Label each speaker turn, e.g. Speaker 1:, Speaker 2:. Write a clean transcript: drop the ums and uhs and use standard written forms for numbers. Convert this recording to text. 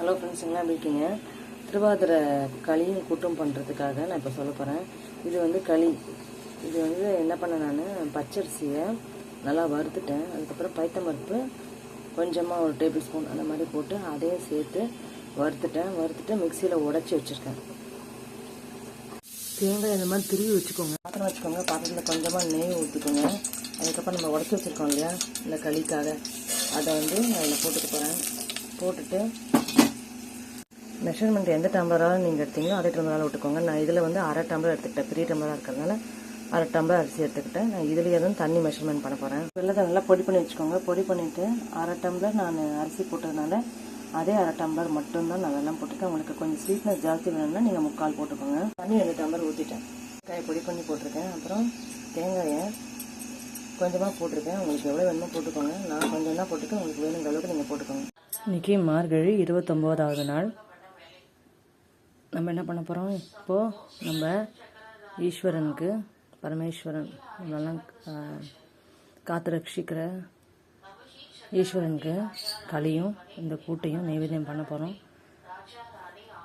Speaker 1: Hello friends, என்ன எப்படி இருக்கீங்க? திருவாதிரை களியும் கூட்டும் பண்ணுறதுக்காக நான் இப்போ சொல்ல போகிறேன். இது வந்து களி. இது வந்து என்ன பண்ணேன், நான் பச்சரிசியை நல்லா வறுத்துட்டேன். அதுக்கப்புறம் பைத்தம்பருப்பு கொஞ்சமாக ஒரு டேபிள் ஸ்பூன் அந்த மாதிரி போட்டு அதையும் சேர்த்து வறுத்துட்டு மிக்சியில் உடச்சி வச்சுருக்கேன். தேங்காய் இந்த மாதிரி திருவி வச்சுக்கோங்க, பாத்திரத்தில் கொஞ்சமாக நெய் ஊற்றிக்கோங்க. அதுக்கப்புறம் நம்ம உடச்சி வச்சுருக்கோம் இல்லையா இந்த களிக்காக, அதை வந்து அதில் போட்டுக்க போகிறேன். போட்டுட்டு மெஷர்மெண்ட் எந்த டம்ளராக நீங்கள் எடுத்தீங்களோ அதே டம்ளரால் விட்டுக்கோங்க. நான் இதில் வந்து அரை டம்ளர் எடுத்துக்கிட்டேன், பெரிய டம்ளராக இருக்கிறதுனால அரை டம்ளர் அரிசி எடுத்துக்கிட்டேன். நான் இதுலேயே தான் தண்ணி மெஷர்மெண்ட் பண்ண போகிறேன். வெள்ளத்தை நல்லா பொடி பண்ணி வச்சுக்கோங்க. பொடி பண்ணிவிட்டு அரை டம்ளர் நான் அரிசி போட்டதுனால அதே அரை டம்ளர் மட்டும்தான் நான் வெள்ளம் போட்டுருக்கேன். உங்களுக்கு கொஞ்சம் ஸ்வீட்னஸ் ஜாஸ்தி வேணும்னா நீங்கள் 3/4 போட்டுக்கோங்க. தண்ணி 2 டம்ளர் ஊற்றிட்டேன். காயை பொடி பண்ணி போட்டிருக்கேன். அப்புறம் தேங்காயை கொஞ்சமாக போட்டிருக்கேன். உங்களுக்கு எவ்வளோ வேணுமோ போட்டுக்கோங்க. நான் கொஞ்சம் தான் போட்டுருக்கேன், உங்களுக்கு வேணுங்கிற அளவுக்கு நீங்கள் போட்டுக்கோங்க. இன்றைக்கி மார்கழி 29வது நாள். நம்ம என்ன பண்ண போகிறோம், இப்போது நம்ம ஈஸ்வரனுக்கு, பரமேஸ்வரன் நல்லா காத்து ரட்சிக்கிற ஈஸ்வரனுக்கு களியும் இந்த கூட்டையும் நைவேத்தியம் பண்ண போகிறோம்.